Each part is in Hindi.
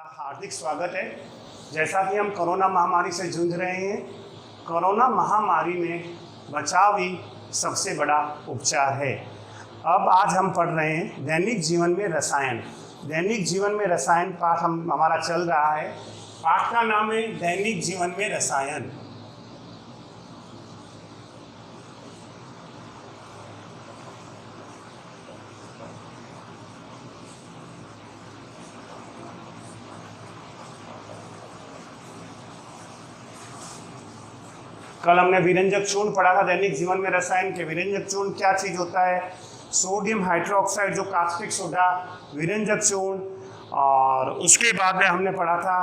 हार्दिक स्वागत है। जैसा कि हम कोरोना महामारी से जूझ रहे हैं, कोरोना महामारी में बचाव ही सबसे बड़ा उपचार है। अब आज हम पढ़ रहे हैं दैनिक जीवन में रसायन। दैनिक जीवन में रसायन पाठ हमारा चल रहा है। पाठ का नाम है दैनिक जीवन में रसायन। कल हमने विरंजक चूर्ण पढ़ा था दैनिक जीवन में रसायन के। विरंजक चूर्ण क्या चीज़ होता है? सोडियम हाइड्रोक्साइड जो कास्टिक सोडा, विरंजक चूर्ण, और उसके बाद में हमने पढ़ा था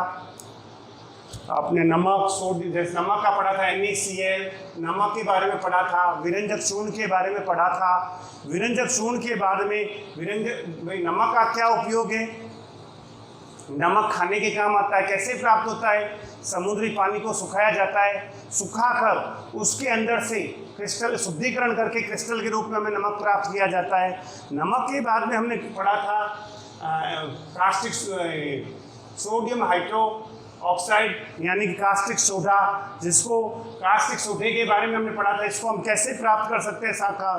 अपने नमक, सोडियम, जैसे नमक का पढ़ा था NaCl, नमक के बारे में पढ़ा था। विरंजक चूर्ण के बारे में पढ़ा था। विरंजक चूर्ण के बाद में नमक का क्या उपयोग है? नमक खाने के काम आता है। कैसे प्राप्त होता है? समुद्री पानी को सुखाया जाता है, सुखाकर उसके अंदर से क्रिस्टल शुद्धिकरण करके क्रिस्टल के रूप में हमें नमक प्राप्त किया जाता है। नमक के बाद में हमने पढ़ा था कास्टिक सोडियम हाइड्रोक्साइड यानी कि कास्टिक सोडा, जिसको कास्टिक सोडे के बारे में हमने पढ़ा था। इसको हम कैसे प्राप्त कर सकते हैं शाखा।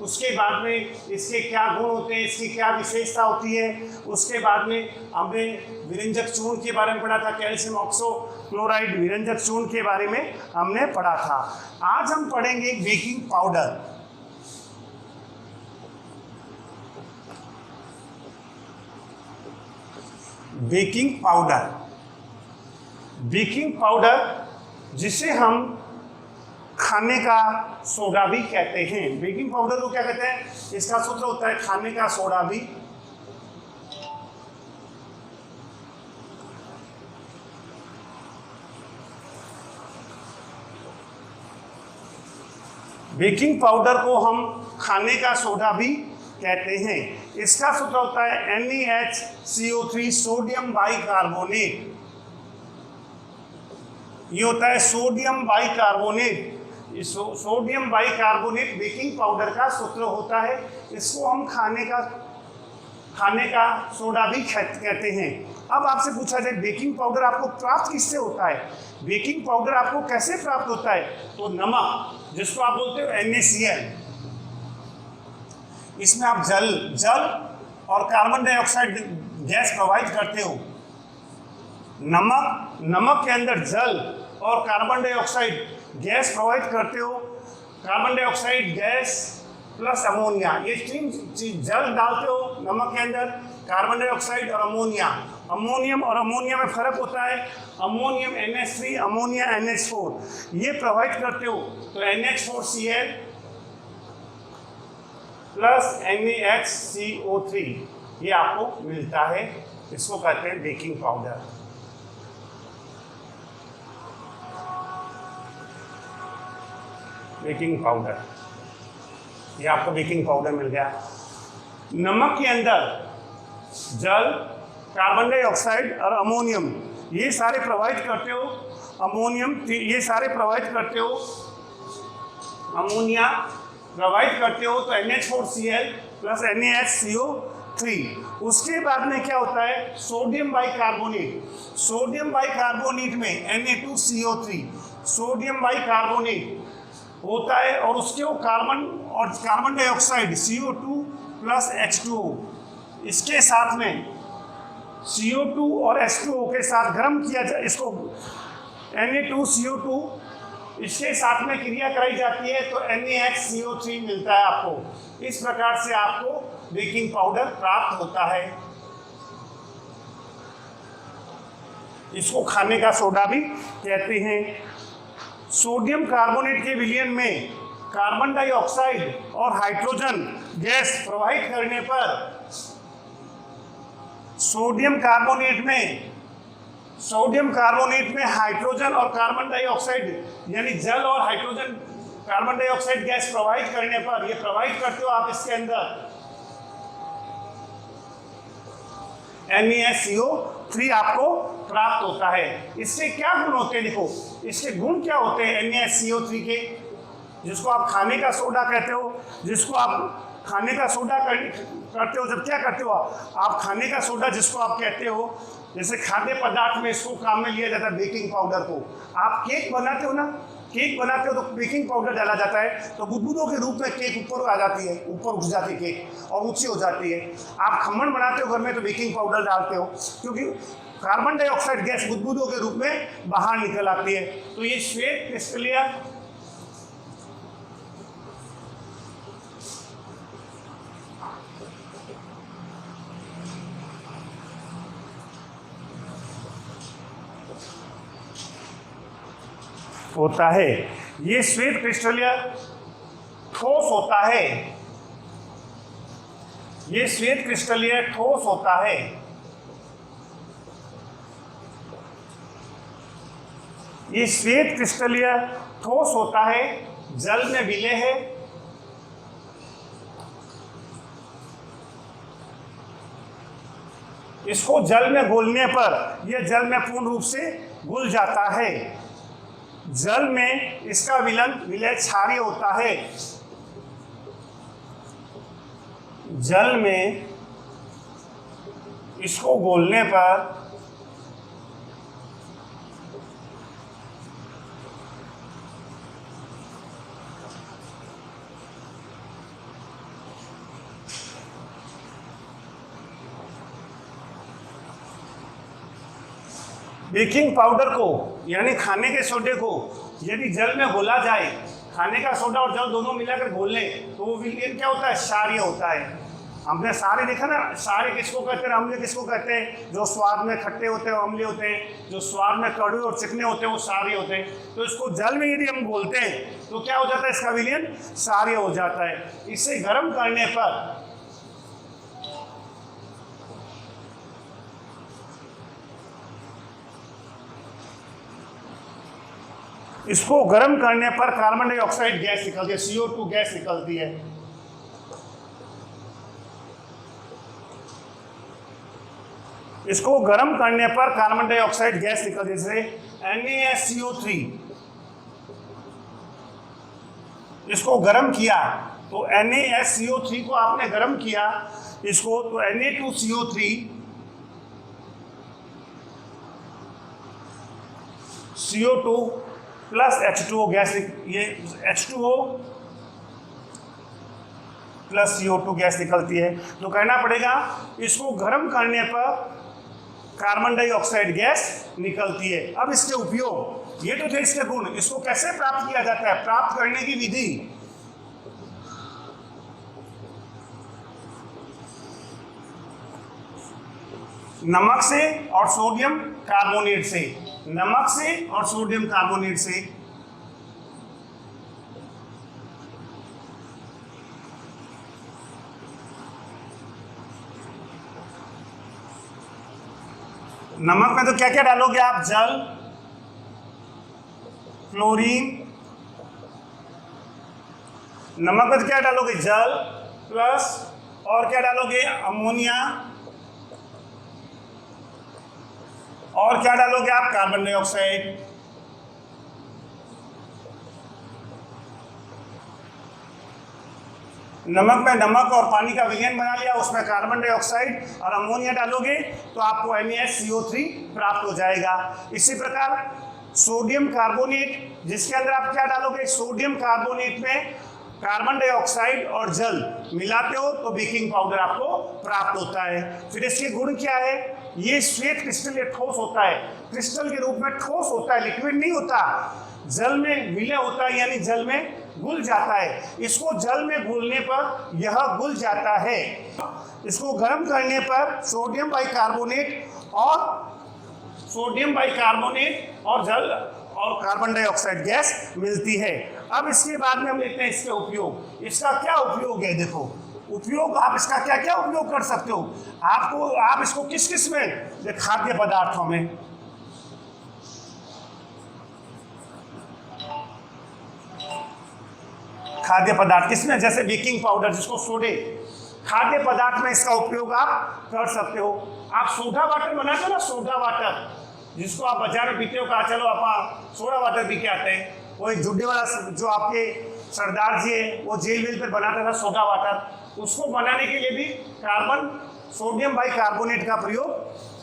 उसके बाद में इसके क्या गुण होते हैं, इसकी क्या विशेषता होती है। उसके बाद में हमने विरंजक चूर्ण के बारे में पढ़ा था, कैल्शियम ऑक्सोक्लोराइड विरंजक चूर्ण के बारे में हमने पढ़ा था। आज हम पढ़ेंगे baking powder. Baking powder, baking powder जिसे हम खाने का सोडा भी कहते हैं। बेकिंग पाउडर को क्या कहते हैं? इसका सूत्र होता है खाने का सोडा भी। बेकिंग पाउडर को हम खाने का सोडा भी कहते हैं। इसका सूत्र होता है NaHCO3 सोडियम बाइकार्बोनेट। ये होता है sodium bicarbonate. Sodium bicarbonate baking powder का सूत्र होता है। इसको हम खाने का सोडा भी कहते हैं। अब आपसे पूछा जाए बेकिंग पाउडर आपको प्राप्त किससे होता है? बेकिंग पाउडर आपको कैसे प्राप्त होता है? तो नमक, जिसको आप बोलते हो NaCl, इसमें आप जल और कार्बन डाइऑक्साइड गैस प्रोवाइड करते हो। नमक के अंदर जल और कार्बन डाइऑक्साइड गैस प्रोवाइड करते हो। Carbon dioxide gas plus ammonia, ये तीन चीज जल डालते हो नमक के अंदर, कार्बन डाइऑक्साइड और अमोनिया। अमोनियम और अमोनिया में फर्क होता है। अमोनियम NH3, अमोनिया NH4 ये प्रोवाइड करते हो। तो NH4Cl प्लस NaHCO3 ये आपको मिलता है। इसको कहते हैं बेकिंग पाउडर। बेकिंग पाउडर, ये आपको बेकिंग पाउडर मिल गया। नमक के अंदर जल, कार्बन डाइऑक्साइड और अमोनियम ये सारे प्रोवाइड करते हो। अमोनियम ये सारे प्रोवाइड करते हो। अमोनिया प्रोवाइड करते हो तो NH4Cl प्लस NaHCO3। उसके बाद में क्या होता है? Sodium bicarbonate. सोडियम बाइकार्बोनेट में Na2CO3 सोडियम बाइकार्बोनेट होता है, और उसके वो carbon dioxide CO2 plus H2O, इसके साथ में CO2 और H2O के साथ गर्म किया जाए। इसको Na2CO2 इसके साथ में क्रिया कराई जाती है तो NaHCO3 मिलता है आपको। इस प्रकार से आपको बेकिंग पाउडर प्राप्त होता है। इसको खाने का सोडा भी कहते हैं। सोडियम कार्बोनेट के विलयन में कार्बन डाइऑक्साइड और हाइड्रोजन गैस प्रोवाइड करने पर सोडियम कार्बोनेट में हाइड्रोजन और कार्बन डाइऑक्साइड यानी जल और hydrogen carbon dioxide gas provide करने पर, ये प्रोवाइड करते हो आप इसके अंदर, NaCO3 आपको प्राप्त होता है। इससे क्या गुण होते हैं? देखो इसके गुण क्या होते हैं NaCO3 के। जिसको आप खाने का सोडा कहते हो, जिसको आप खाने का सोडा करते हो, जब क्या करते हो आप खाने का सोडा जिसको आप कहते हो, जैसे खाद्य पदार्थ में इसको काम में लिया जाता है बेकिंग पाउडर को। आप केक बनाते हो ना, केक बनाते हो तो बेकिंग पाउडर डाला जाता है तो बुदबुदों के रूप में केक ऊपर आ जाती है, ऊपर उठ जाती है केक और ऊंची हो जाती है। आप खमण बनाते हो घर में तो बेकिंग पाउडर डालते हो, क्योंकि कार्बन डाइऑक्साइड गैस बुदबुदों के रूप में बाहर निकल आती है। तो ये श्वेत क्रिस्टलीय होता है, ये श्वेत क्रिस्टलीय ठोस होता है, ये श्वेत क्रिस्टलीय ठोस होता है। ये श्वेत क्रिस्टलीय ठोस होता है, जल में विलय है, इसको जल में घोलने पर यह जल में पूर्ण रूप से घुल जाता है। जल में इसका विलय क्षारीय होता है, जल में इसको घोलने पर बेकिंग पाउडर को यानी खाने के सोडे को यदि जल में घोला जाए, खाने का सोडा और जल दोनों मिलाकर घोल लें तो वो विलयन क्या होता है, क्षारीय होता है। हमने सारे देखा ना, सारे किसको कहते हैं, अम्लीय किसको कहते हैं, जो स्वाद में खट्टे होते हैं अम्लीय होते हैं, जो स्वाद में कड़वे और चिकने होते हैं वो क्षारीय होते हैं। तो इसको जल में यदि हम घोलते हैं तो क्या हो जाता है, इसका विलयन क्षारीय हो जाता है। इसे गर्म करने पर इसको गर्म करने पर कार्बन डाइऑक्साइड गैस निकलती है, CO2 गैस निकलती है। इसको गर्म करने पर कार्बन डाइऑक्साइड गैस निकलती है, जैसे NaSCO3। इसको गर्म किया तो NaSCO3 को आपने गर्म किया इसको, तो Na2CO3 CO2 plus H2O gas, ये H2O प्लस CO2 गैस निकलती है। तो कहना पड़ेगा इसको गर्म करने पर कार्बन डाइऑक्साइड गैस निकलती है। अब इसके उपयोग, ये तो थे इसके गुण, इसको कैसे प्राप्त किया जाता है, प्राप्त करने की विधि। नमक से और सोडियम कार्बोनेट से, नमक से और सोडियम कार्बोनेट से। नमक में तो क्या क्या डालोगे आप, जल, क्लोरीन। नमक में तो क्या डालोगे, जल प्लस और क्या डालोगे, अमोनिया, और क्या डालोगे आप, कार्बन डाइऑक्साइड। नमक में नमक और पानी का विलयन बना लिया, उसमें कार्बन डाइऑक्साइड और अमोनिया डालोगे तो आपको NaSCO3 प्राप्त हो जाएगा। इसी प्रकार सोडियम कार्बोनेट, जिसके अंदर आप क्या डालोगे, सोडियम कार्बोनेट में कार्बन डाइऑक्साइड और जल मिलाते हो तो बेकिंग पाउडर आपको प्राप्त होता है। फिर इसके गुण क्या है, ये श्वेत क्रिस्टल, ये ठोस होता है, क्रिस्टल के रूप में ठोस होता है, लिक्विड नहीं होता, जल में विलय होता है यानी जल में घुल जाता है। इसको जल में घुलने पर यह घुल जाता है। इसको गर्म करने पर सोडियम बाइकार्बोनेट और जल और कार्बन डाइऑक्साइड गैस मिलती है। अब इसके बाद में हम लेते हैं इसके उपयोग। इसका क्या उपयोग है, देखो उपयोग, आप इसका क्या क्या उपयोग कर सकते हो। आप इसको किस किस में, खाद्य पदार्थों में, खाद्य पदार्थ किसमें, जैसे बेकिंग पाउडर जिसको सोडे, खाद्य पदार्थ में इसका उपयोग आप कर सकते हो। आप सोडा वाटर बनाते हो ना, सोडा वाटर जिसको आप बाजार में पीते हो, कहा चलो आप सोडा वाटर पी के आते हैं, वही जुड्डे वाला जो आपके सरदार जी है वो जेल वेल पर बनाता था सोडा वाटर, उसको बनाने के लिए भी कार्बन सोडियम बाइकार्बोनेट का प्रयोग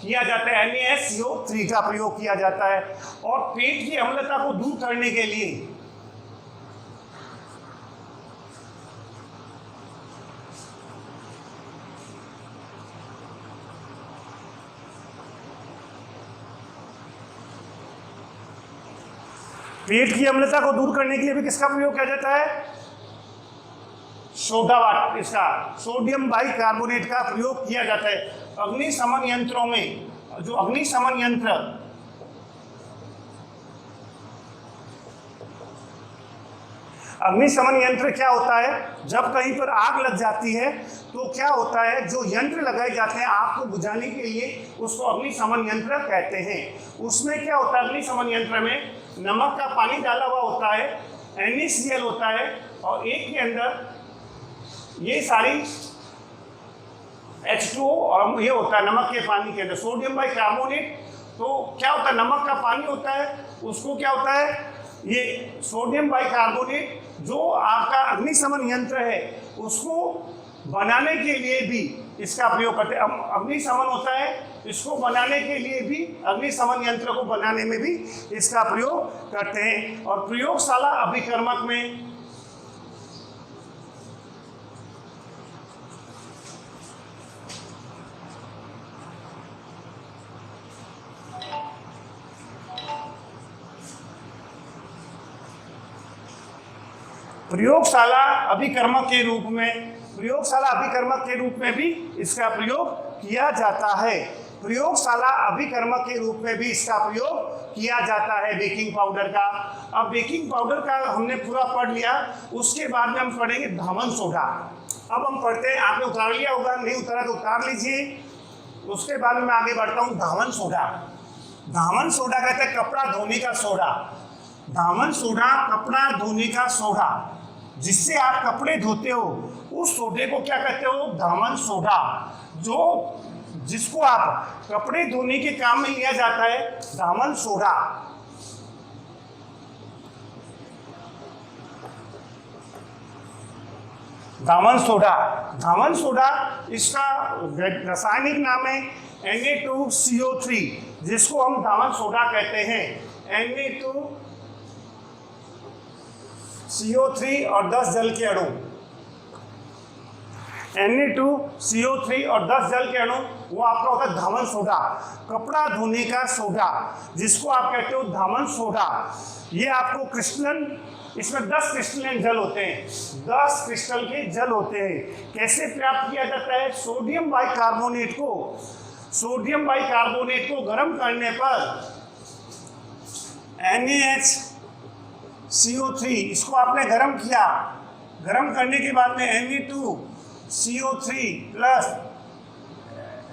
किया जाता है, NaSCO3 का प्रयोग किया जाता है। और पेट की अम्लता को दूर करने के लिए पेट की अम्लता को दूर करने के लिए भी किसका प्रयोग किया जाता है? सोडा वाटर, इसका सोडियम बाइकार्बोनेट का प्रयोग किया जाता है। अग्निशमन यंत्रों में, जो अग्निशमन यंत्र क्या होता है, जब कहीं पर आग लग जाती है तो क्या होता है, जो यंत्र लगाए जाते हैं आग को बुझाने के लिए उसको अग्निशमन यंत्र कहते हैं। उसमें क्या होता है, अग्निशमन यंत्र में नमक का पानी डाला हुआ होता है, NaCl होता है, और एक के अंदर ये सारी H2O और ये होता है नमक के पानी के अंदर सोडियम बाइकार्बोनेट। तो क्या होता है, नमक का पानी होता है, उसको क्या होता है, ये सोडियम बाइकार्बोनेट जो आपका अग्निशमन यंत्र है उसको बनाने के लिए भी इसका प्रयोग करते हैं। अग्निशमन होता है, इसको बनाने के लिए भी, अग्निशमन यंत्र को बनाने में भी इसका प्रयोग करते हैं। और प्रयोगशाला अभिकर्मक में प्रयोगशाला अभिकर्मक के रूप में भी इसका प्रयोग किया जाता है। प्रयोगशाला अभिकर्मक के रूप में भी इसका प्रयोग किया जाता है बेकिंग पाउडर का। अब बेकिंग पाउडर का हमने पूरा पढ़ लिया, उसके बाद में हम पढ़ेंगे धामन सोडा। अब हम पढ़ते हैं, आपने उतार लिया होगा, नहीं उतारा तो उतार लीजिए। उसके बाद में मैं आगे बढ़ता हूँ। धामन सोडा, धामन सोडा कहते हैं कपड़ा धोने का सोडा। धामन सोडा कपड़ा धोने का सोडा, जिससे आप कपड़े धोते हो उस सोडे को क्या कहते हो, धामन सोडा। जिसको आप कपड़े धोने के काम में लिया जाता है, धामन सोडा। धामन सोडा इसका रासायनिक नाम है Na2CO3, जिसको हम धामन सोडा कहते हैं। Na2CO3 और 10 जल के अणु, Na2CO3 और 10 जल के अणु, वो आपका होता है धामन सोडा, कपड़ा धोने का सोडा, जिसको आप कहते हो धामन सोडा। ये आपको क्रिस्टलन, इसमें 10 क्रिस्टलन जल होते हैं, 10 क्रिस्टल के जल होते हैं। कैसे प्राप्त किया जाता है, सोडियम बाइकार्बोनेट को गर्म करने पर NaHCO3, इसको आपने गर्म किया, गर्म करने के बाद में Na2CO3 प्लस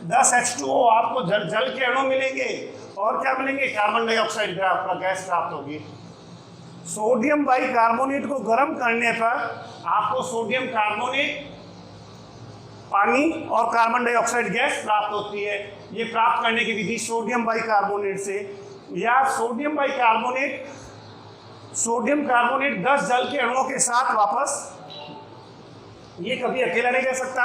10 H2O आपको जल के अणु मिलेंगे। और क्या मिलेंगे, कार्बन डाइऑक्साइड गैस प्राप्त होगी। सोडियम बाइकार्बोनेट को गर्म करने पर आपको सोडियम कार्बोनेट, पानी और कार्बन डाइऑक्साइड गैस प्राप्त होती है। ये प्राप्त करने की विधि सोडियम बाइकार्बोनेट से, या सोडियम कार्बोनेट 10 जल के अणुओं के साथ वापस, ये कभी अकेला नहीं रह सकता,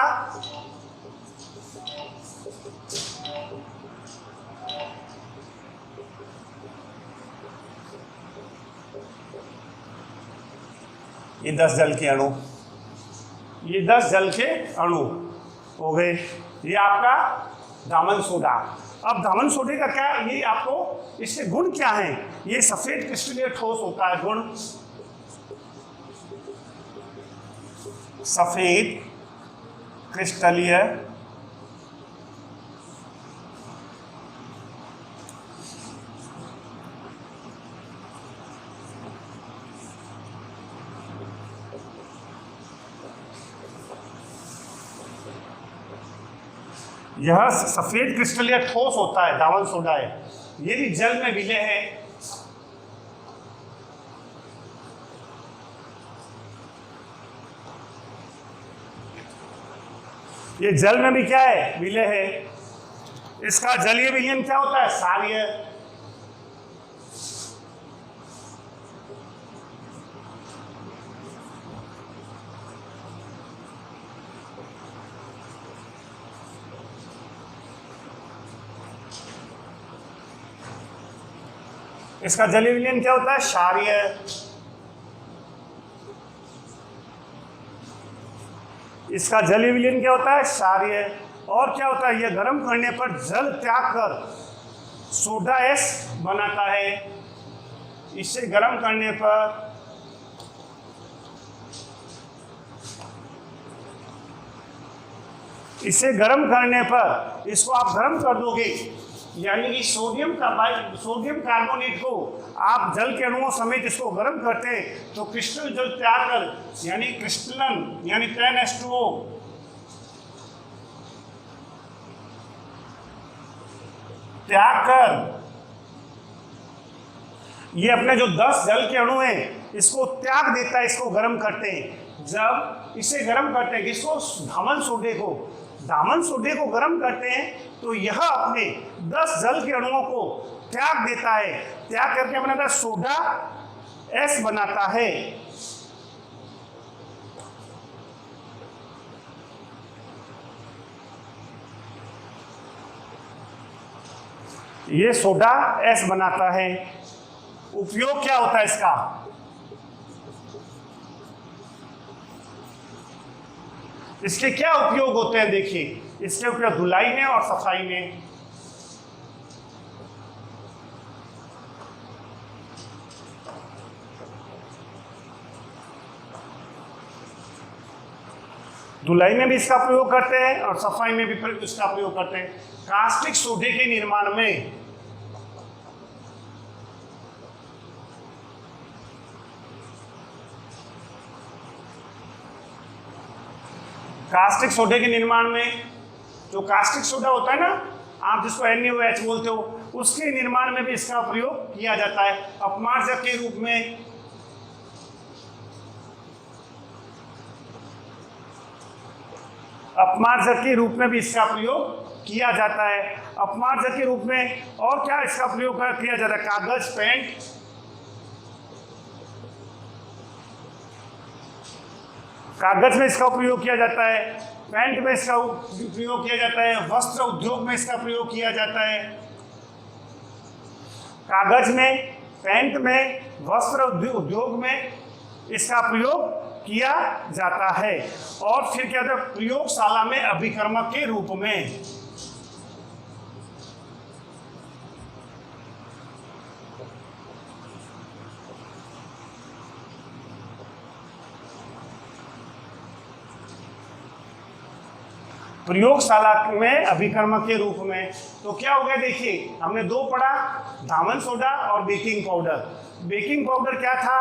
ये 10 जल के अणु, ये 10 जल के अणु हो गए, ये आपका धामन सोडा। अब धामन सोडे का क्या, ये आपको इसके गुण क्या हैं, ये सफेद क्रिस्टलीय ठोस होता है। गुण, सफेद क्रिस्टलीय यह सफेद क्रिस्टलीय ठोस होता है, धामन सोडा है। ये भी जल में विलय है। ये जल में भी क्या है, विलय है। इसका जलीय विलयन क्या होता है, क्षारीय। इसका जलीय विलयन क्या होता है? क्षारीय। इसका जलीय विलयन क्या होता है? क्षारीय। और क्या होता है? यह गर्म करने पर जल त्याग कर सोडा एस बनाता है। इसे गर्म करने पर इसको आप गर्म कर दोगे, यानी कि सोडियम कार्बोनेट को आप जल के अणुओं समेत इसको गर्म करते हैं तो क्रिस्टल जल त्याग कर, यानी क्रिस्टलन यानी 10H2O त्याग कर, ये अपने जो 10 जल के अणु हैं इसको त्याग देता है, इसको गर्म करते हैं। जब इसे गर्म करते हैं, किसको? दामन सोडे को गर्म करते हैं तो यह अपने 10 जल के अणुओं को त्याग देता है, त्याग करके बनाता है सोडा एस बनाता है। ये सोडा एस बनाता है। उपयोग क्या होता है इसका? इसके क्या उपयोग होते हैं? देखिए, इसके उपयोग धुलाई में और सफाई में। धुलाई में भी इसका प्रयोग करते हैं और सफाई में भी इसका प्रयोग करते हैं। कास्टिक सोडे के निर्माण में जो कास्टिक सोडा होता है ना, आप जिसको NaOH बोलते हो, उसके निर्माण में भी इसका प्रयोग किया जाता है अपमार्जक के रूप में। अपमार्जक के रूप में भी इसका प्रयोग किया जाता है। अपमार्जक के रूप में और क्या इसका प्रयोग किया जाता है? कागज, पेंट, कागज में इसका प्रयोग किया जाता है, पेंट में इसका प्रयोग किया जाता है, वस्त्र उद्योग में इसका प्रयोग किया जाता है। कागज में, पेंट में, वस्त्र उद्योग में इसका प्रयोग किया जाता है। और फिर क्या होता है? प्रयोगशाला में अभिकर्मक के रूप में। प्रयोगशाला में अभिकर्मक के रूप में। तो क्या हो गया? देखिए, हमने दो पढ़ा, दामन सोडा और बेकिंग पाउडर। बेकिंग पाउडर क्या था?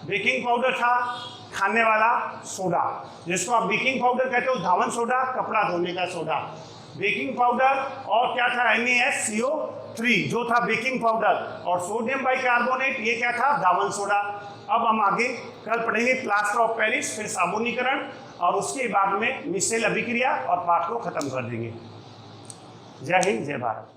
बेकिंग पाउडर था खाने वाला सोडा, जिसको आप बेकिंग पाउडर कहते हो। दामन सोडा कपड़ा धोने का सोडा। बेकिंग पाउडर और क्या था? NaSCO3 जो था बेकिंग पाउडर, और सोडियम बाइकार्बोनेट ये क्या था? दामन सोडा। अब हम आगे कल पढ़ेंगे प्लास्टर ऑफ पेरिस, फिर साबुनीकरण, और उसके बाद में मिशेल अभिक्रिया और पाठ को खत्म कर देंगे। जय हिंद, जय भारत।